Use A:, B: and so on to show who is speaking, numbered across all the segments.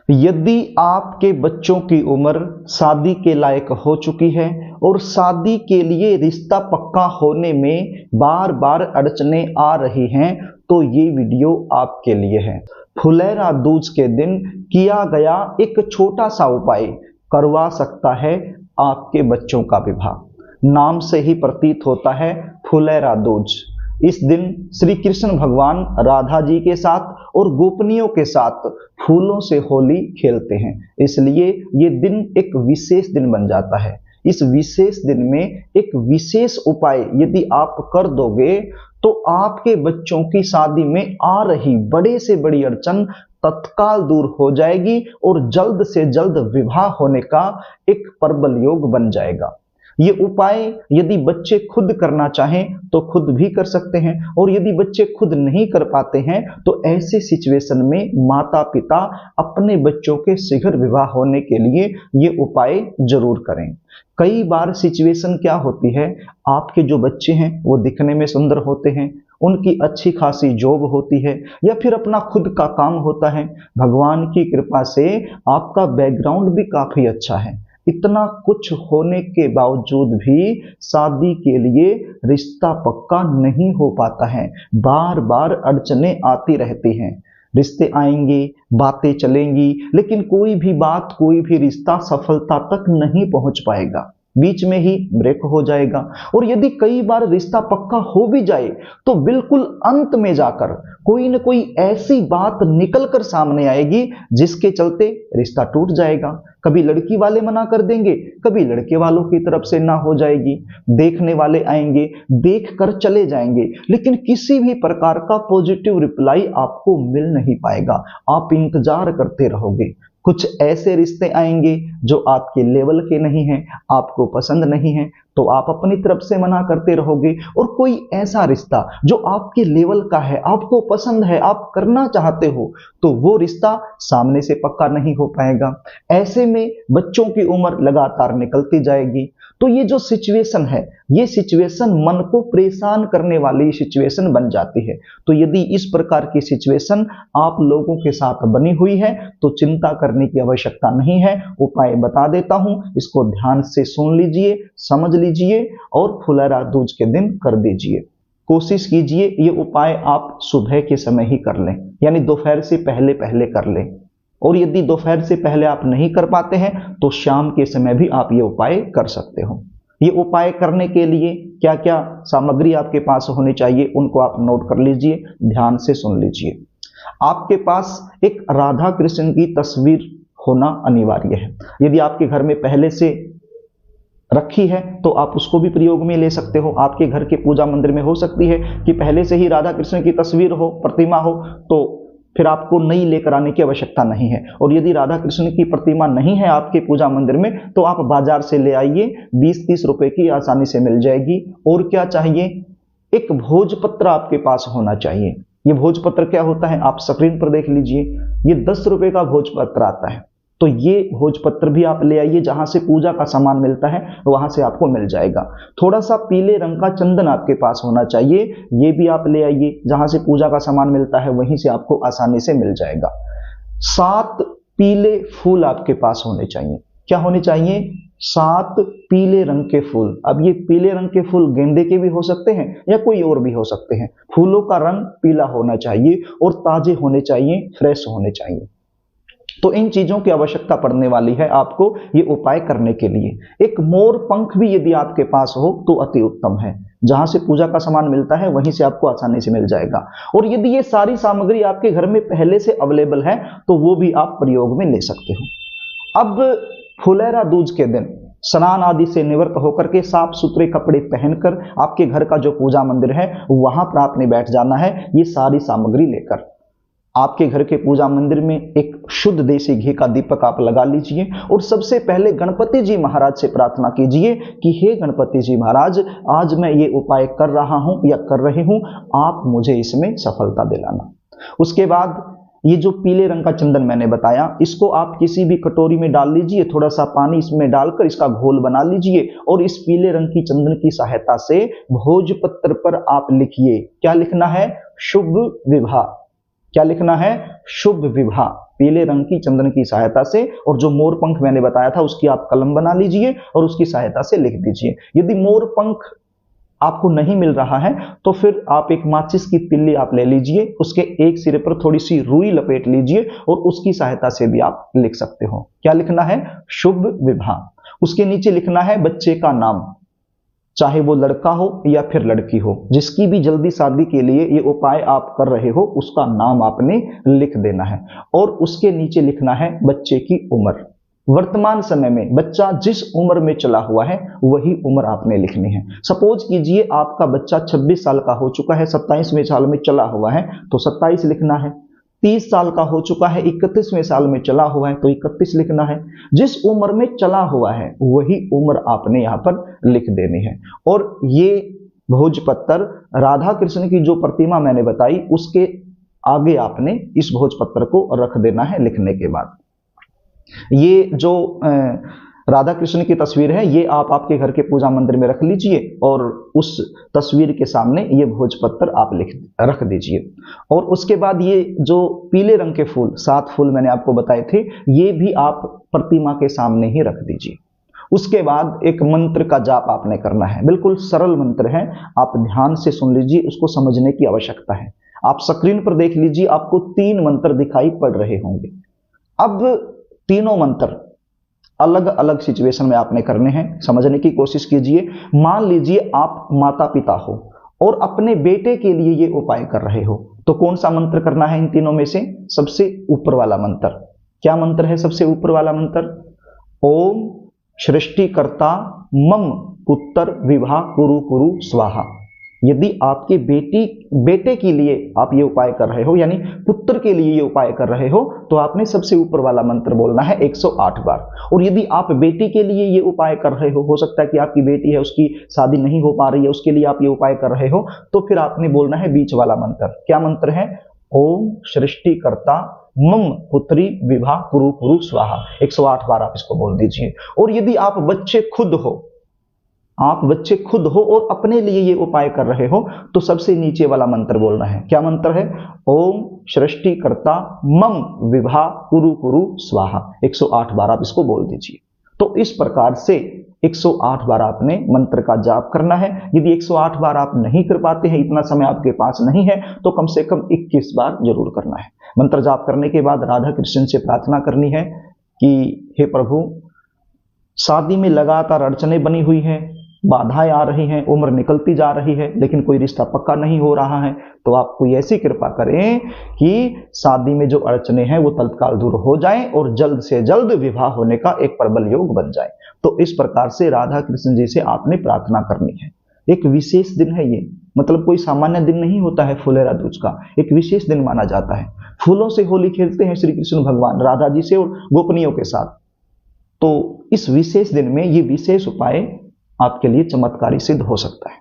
A: यदि आपके बच्चों की उम्र शादी के लायक हो चुकी है और शादी के लिए रिश्ता पक्का होने में बार बार अड़चनें आ रही हैं, तो ये वीडियो आपके लिए है। फुलेरा दूज के दिन किया गया एक छोटा सा उपाय करवा सकता है आपके बच्चों का विवाह। नाम से ही प्रतीत होता है फुलेरा दूज। इस दिन श्री कृष्ण भगवान राधा जी के साथ और गोपनियों के साथ फूलों से होली खेलते हैं, इसलिए ये दिन एक विशेष दिन बन जाता है। इस विशेष दिन में एक विशेष उपाय यदि आप कर दोगे तो आपके बच्चों की शादी में आ रही बड़े से बड़ी अड़चन तत्काल दूर हो जाएगी और जल्द से जल्द विवाह होने का एक प्रबल योग बन जाएगा। ये उपाय यदि बच्चे खुद करना चाहें तो खुद भी कर सकते हैं, और यदि बच्चे खुद नहीं कर पाते हैं तो ऐसे सिचुएशन में माता पिता अपने बच्चों के शीघ्र विवाह होने के लिए ये उपाय जरूर करें। कई बार सिचुएशन क्या होती है, आपके जो बच्चे हैं वो दिखने में सुंदर होते हैं, उनकी अच्छी खासी जॉब होती है या फिर अपना खुद का काम होता है, भगवान की कृपा से आपका बैकग्राउंड भी काफी अच्छा है। इतना कुछ होने के बावजूद भी शादी के लिए रिश्ता पक्का नहीं हो पाता है। बार बार अड़चनें आती रहती हैं। रिश्ते आएंगे, बातें चलेंगी, लेकिन कोई भी बात, कोई भी रिश्ता सफलता तक नहीं पहुंच पाएगा, बीच में ही ब्रेक हो जाएगा। और यदि कई बार रिश्ता पक्का हो भी जाए तो बिल्कुल अंत में जाकर कोई न कोई ऐसी बात निकल कर सामने आएगी जिसके चलते रिश्ता टूट जाएगा। कभी लड़की वाले मना कर देंगे, कभी लड़के वालों की तरफ से ना हो जाएगी, देखने वाले आएंगे, देख कर चले जाएंगे, लेकिन किसी भी प्रकार का पॉजिटिव रिप्लाई आपको मिल नहीं पाएगा। आप इंतजार करते रहोगे। कुछ ऐसे रिश्ते आएंगे जो आपके लेवल के नहीं हैं, आपको पसंद नहीं है, तो आप अपनी तरफ से मना करते रहोगे। और कोई ऐसा रिश्ता जो आपके लेवल का है, आपको पसंद है, आप करना चाहते हो, तो वो रिश्ता सामने से पक्का नहीं हो पाएगा। ऐसे में बच्चों की उम्र लगातार निकलती जाएगी। तो ये जो सिचुएशन है, ये सिचुएशन मन को परेशान करने वाली सिचुएशन बन जाती है। तो यदि इस प्रकार की सिचुएशन आप लोगों के साथ बनी हुई है तो चिंता करने की आवश्यकता नहीं है। उपाय बता देता हूं, इसको ध्यान से सुन लीजिए, समझ लीजिए और फुलेरा दूज के दिन कर दीजिए। कोशिश कीजिए ये उपाय आप सुबह के समय ही कर लें, यानी दोपहर से पहले पहले कर लें। और यदि दोपहर से पहले आप नहीं कर पाते हैं तो शाम के समय भी आप ये उपाय कर सकते हो। ये उपाय करने के लिए क्या क्या सामग्री आपके पास होनी चाहिए उनको आप नोट कर लीजिए, ध्यान से सुन लीजिए। आपके पास एक राधा कृष्ण की तस्वीर होना अनिवार्य है। यदि आपके घर में पहले से रखी है तो आप उसको भी प्रयोग में ले सकते हो। आपके घर के पूजा मंदिर में हो सकती है कि पहले से ही राधा कृष्ण की तस्वीर हो, प्रतिमा हो, तो फिर आपको नई लेकर आने की आवश्यकता नहीं है। और यदि राधा कृष्ण की प्रतिमा नहीं है आपके पूजा मंदिर में तो आप बाजार से ले आइए, 20-30 रुपए की आसानी से मिल जाएगी। और क्या चाहिए, एक भोजपत्र आपके पास होना चाहिए। ये भोजपत्र क्या होता है आप स्क्रीन पर देख लीजिए, ये 10 रुपए का भोजपत्र आता है। तो ये भोजपत्र भी आप ले आइए, जहां से पूजा का सामान मिलता है वहां से आपको मिल जाएगा। थोड़ा सा पीले रंग का चंदन आपके पास होना चाहिए, ये भी आप ले आइए, जहां से पूजा का सामान मिलता है वहीं से आपको आसानी से मिल जाएगा। 7 पीले फूल आपके पास होने चाहिए। क्या होने चाहिए, 7 पीले रंग के फूल। अब ये पीले रंग के फूल गेंदे के भी हो सकते हैं या कोई और भी हो सकते हैं। फूलों का रंग पीला होना चाहिए और ताजे होने चाहिए, फ्रेश होने चाहिए। तो इन चीजों की आवश्यकता पड़ने वाली है आपको ये उपाय करने के लिए। एक मोर पंख भी यदि आपके पास हो तो अति उत्तम है, जहां से पूजा का सामान मिलता है वहीं से आपको आसानी से मिल जाएगा। और यदि ये सारी सामग्री आपके घर में पहले से अवेलेबल है तो वो भी आप प्रयोग में ले सकते हो। अब फुलेरा दूज के दिन स्नान आदि से निवृत्त होकर के साफ सुथरे कपड़े पहनकर आपके घर का जो पूजा मंदिर है वहां पर आपने बैठ जाना है। ये सारी सामग्री लेकर आपके घर के पूजा मंदिर में एक शुद्ध देसी घी का दीपक आप लगा लीजिए और सबसे पहले गणपति जी महाराज से प्रार्थना कीजिए कि हे गणपति जी महाराज, आज मैं ये उपाय कर रहा हूं या कर रही हूं, आप मुझे इसमें सफलता दिलाना। उसके बाद ये जो पीले रंग का चंदन मैंने बताया, इसको आप किसी भी कटोरी में डाल लीजिए, थोड़ा सा पानी इसमें डालकर इसका घोल बना लीजिए और इस पीले रंग की चंदन की सहायता से भोजपत्र पर आप लिखिए। क्या लिखना है, शुभ विवाह। क्या लिखना है, शुभ विवाह। पीले रंग की चंदन की सहायता से, और जो मोर पंख मैंने बताया था उसकी आप कलम बना लीजिए और उसकी सहायता से लिख दीजिए। यदि मोर पंख आपको नहीं मिल रहा है तो फिर आप एक माचिस की तिल्ली आप ले लीजिए, उसके एक सिरे पर थोड़ी सी रुई लपेट लीजिए और उसकी सहायता से भी आप लिख सकते हो। क्या लिखना है? शुभ विवाह। उसके नीचे लिखना है बच्चे का नाम, चाहे वो लड़का हो या फिर लड़की हो, जिसकी भी जल्दी शादी के लिए ये उपाय आप कर रहे हो उसका नाम आपने लिख देना है। और उसके नीचे लिखना है बच्चे की उम्र। वर्तमान समय में बच्चा जिस उम्र में चला हुआ है वही उम्र आपने लिखनी है। सपोज कीजिए आपका बच्चा 26 साल का हो चुका है, 27वें साल में चला हुआ है तो 27 लिखना है। 30 साल का हो चुका है, 31वें साल में चला हुआ है तो 31 लिखना है। जिस उम्र में चला हुआ है वही उम्र आपने यहाँ पर लिख देनी है। और ये भोजपत्र राधा कृष्ण की जो प्रतिमा मैंने बताई उसके आगे आपने इस भोजपत्र को रख देना है लिखने के बाद। ये जो राधा कृष्ण की तस्वीर है ये आप आपके घर के पूजा मंदिर में रख लीजिए और उस तस्वीर के सामने ये भोजपत्र आप रख दीजिए। और उसके बाद ये जो पीले रंग के फूल, 7 फूल मैंने आपको बताए थे, ये भी आप प्रतिमा के सामने ही रख दीजिए। उसके बाद एक मंत्र का जाप आपने करना है, बिल्कुल सरल मंत्र है, आप ध्यान से सुन लीजिए, उसको समझने की आवश्यकता है। आप स्क्रीन पर देख लीजिए, आपको 3 मंत्र दिखाई पड़ रहे होंगे। अब तीनों मंत्र अलग अलग सिचुएशन में आपने करने हैं, समझने की कोशिश कीजिए। मान लीजिए आप माता पिता हो और अपने बेटे के लिए ये उपाय कर रहे हो, तो कौन सा मंत्र करना है इन तीनों में से? सबसे ऊपर वाला मंत्र। क्या मंत्र है सबसे ऊपर वाला मंत्र? ओम सृष्टिकर्ता मम पुत्र विवाह कुरु कुरु स्वाहा। यदि आपके बेटे के लिए आप ये उपाय कर रहे हो, यानी पुत्र के लिए ये उपाय कर रहे हो, तो आपने सबसे ऊपर वाला मंत्र बोलना है 108 बार। और यदि आप बेटी के लिए ये उपाय कर रहे हो सकता है कि आपकी बेटी है, उसकी शादी नहीं हो पा रही है, उसके लिए आप ये उपाय कर रहे हो, तो फिर आपने बोलना है बीच वाला मंत्र। क्या मंत्र है? ओम सृष्टिकर्ता मम पुत्री विवाह कुरु कुरु स्वाहा। 108 बार आप इसको बोल दीजिए। और यदि आप बच्चे खुद हो और अपने लिए ये उपाय कर रहे हो, तो सबसे नीचे वाला मंत्र बोलना है। क्या मंत्र है? ओम सृष्टिकर्ता मम विवाह कुरु कुरु स्वाहा। 108 बार आप इसको बोल दीजिए। तो इस प्रकार से 108 बार आपने मंत्र का जाप करना है। यदि 108 बार आप नहीं कर पाते हैं, इतना समय आपके पास नहीं है, तो कम से कम 21 बार जरूर करना है। मंत्र जाप करने के बाद राधा कृष्ण से प्रार्थना करनी है कि हे प्रभु, शादी में लगातार अड़चने बनी हुई हैं, बाधाएं आ रही हैं, उम्र निकलती जा रही है, लेकिन कोई रिश्ता पक्का नहीं हो रहा है, तो आप कोई ऐसी कृपा करें कि शादी में जो अड़चने हैं वो तत्काल दूर हो जाएं और जल्द से जल्द विवाह होने का एक प्रबल योग बन जाए। तो इस प्रकार से राधा कृष्ण जी से आपने प्रार्थना करनी है। एक विशेष दिन है ये, मतलब कोई सामान्य दिन नहीं होता है फुलेरा दूज का, एक विशेष दिन माना जाता है। फूलों से होली खेलते हैं श्री कृष्ण भगवान राधा जी से और गोपनियों के साथ। तो इस विशेष दिन में ये विशेष उपाय आपके लिए चमत्कारी सिद्ध हो सकता है।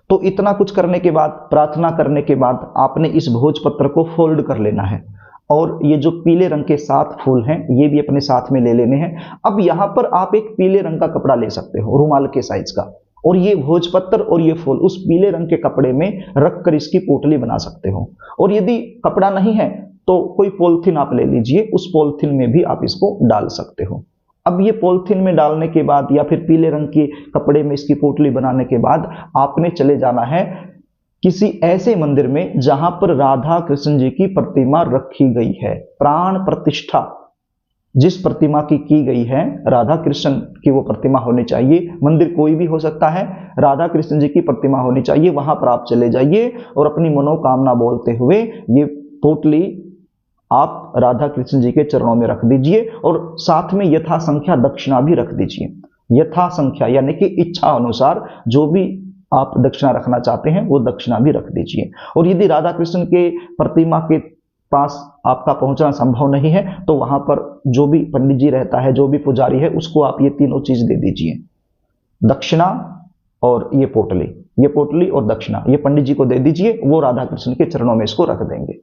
A: तो इतना कुछ करने के बाद, प्रार्थना करने के बाद, आपने इस भोजपत्र को फोल्ड कर लेना है और ये जो पीले रंग के 7 फूल हैं ये भी अपने साथ में ले लेने हैं। अब यहां पर आप एक पीले रंग का कपड़ा ले सकते हो, रुमाल के साइज का, और ये भोजपत्र और ये फूल उस पीले रंग के कपड़े में रखकर इसकी पोटली बना सकते हो। और यदि कपड़ा नहीं है तो कोई पॉलिथीन आप ले लीजिए, उस पॉलिथीन में भी आप इसको डाल सकते हो। अब ये पॉलिथीन में डालने के बाद या फिर पीले रंग के कपड़े में इसकी पोटली बनाने के बाद आपने चले जाना है किसी ऐसे मंदिर में जहां पर राधा कृष्ण जी की प्रतिमा रखी गई है। प्राण प्रतिष्ठा जिस प्रतिमा की गई है, राधा कृष्ण की वो प्रतिमा होनी चाहिए। मंदिर कोई भी हो सकता है, राधा कृष्ण जी की प्रतिमा होनी चाहिए। वहां पर आप चले जाइए और अपनी मनोकामना बोलते हुए ये पोटली आप राधा कृष्ण जी के चरणों में रख दीजिए और साथ में यथा संख्या दक्षिणा भी रख दीजिए। यथा संख्या यानी कि इच्छा अनुसार जो भी आप दक्षिणा रखना चाहते हैं वो दक्षिणा भी रख दीजिए। और यदि राधा कृष्ण के प्रतिमा के पास आपका पहुंचना संभव नहीं है तो वहां पर जो भी पंडित जी रहता है, जो भी पुजारी है, उसको आप ये तीनों चीज दे दीजिए, दक्षिणा और ये पोटली और दक्षिणा, ये पंडित जी को दे दीजिए। वो राधा कृष्ण के चरणों में इसको रख देंगे।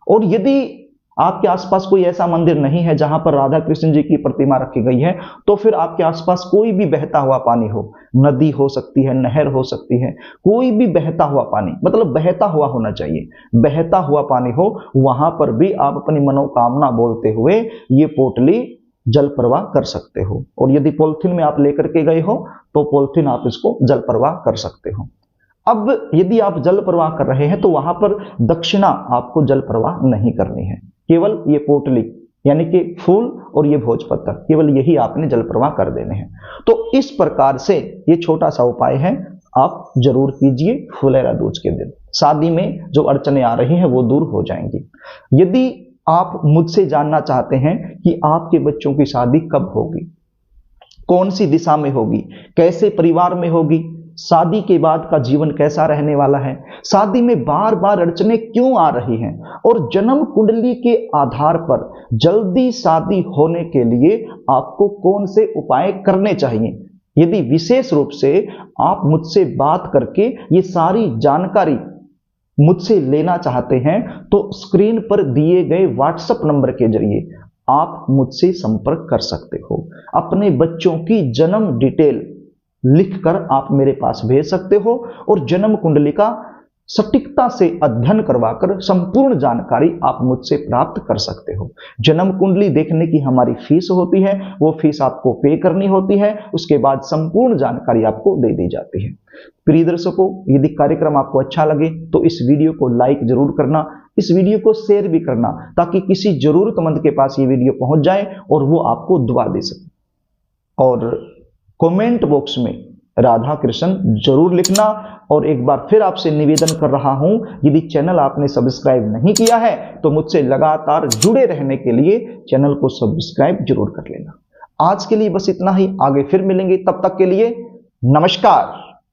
A: और यदि आपके आसपास कोई ऐसा मंदिर नहीं है जहां पर राधा कृष्ण जी की प्रतिमा रखी गई है, तो फिर आपके आसपास कोई भी बहता हुआ पानी हो, नदी हो सकती है, नहर हो सकती है, कोई भी बहता हुआ पानी, मतलब बहता हुआ होना चाहिए, बहता हुआ पानी हो, वहां पर भी आप अपनी मनोकामना बोलते हुए ये पोटली जल प्रवाह कर सकते हो। और यदि पॉलिथीन में आप लेकर के गए हो तो पॉलिथीन आप इसको जल प्रवाह कर सकते हो। अब यदि आप जल प्रवाह कर रहे हैं तो वहां पर दक्षिणा आपको जल प्रवाह नहीं करनी है, केवल ये पोटली यानी कि फूल और ये भोजपत्र, केवल यही आपने जल प्रवाह कर देने हैं। तो इस प्रकार से ये छोटा सा उपाय है, आप जरूर कीजिए फुलेरा दूज के दिन। शादी में जो अड़चने आ रही हैं वो दूर हो जाएंगी। यदि आप मुझसे जानना चाहते हैं कि आपके बच्चों की शादी कब होगी, कौन सी दिशा में होगी, कैसे परिवार में होगी, शादी के बाद का जीवन कैसा रहने वाला है, शादी में बार बार अड़चने क्यों आ रही हैं, और जन्म कुंडली के आधार पर जल्दी शादी होने के लिए आपको कौन से उपाय करने चाहिए, यदि विशेष रूप से आप मुझसे बात करके ये सारी जानकारी मुझसे लेना चाहते हैं तो स्क्रीन पर दिए गए व्हाट्सएप नंबर के जरिए आप मुझसे संपर्क कर सकते हो। अपने बच्चों की जन्म डिटेल लिखकर आप मेरे पास भेज सकते हो और जन्म कुंडली का सटीकता से अध्ययन करवाकर संपूर्ण जानकारी आप मुझसे प्राप्त कर सकते हो। जन्म कुंडली देखने की हमारी फीस होती है, वो फीस आपको पे करनी होती है, उसके बाद संपूर्ण जानकारी आपको दे दी जाती है। प्रिय दर्शकों, यदि कार्यक्रम आपको अच्छा लगे तो इस वीडियो को लाइक जरूर करना, इस वीडियो को शेयर भी करना, ताकि किसी जरूरतमंद के पास ये वीडियो पहुंच जाए और वो आपको दुआ दे सके। और कमेंट बॉक्स में राधा कृष्ण जरूर लिखना। और एक बार फिर आपसे निवेदन कर रहा हूं, यदि चैनल आपने सब्सक्राइब नहीं किया है तो मुझसे लगातार जुड़े रहने के लिए चैनल को सब्सक्राइब जरूर कर लेना। आज के लिए बस इतना ही, आगे फिर मिलेंगे, तब तक के लिए नमस्कार।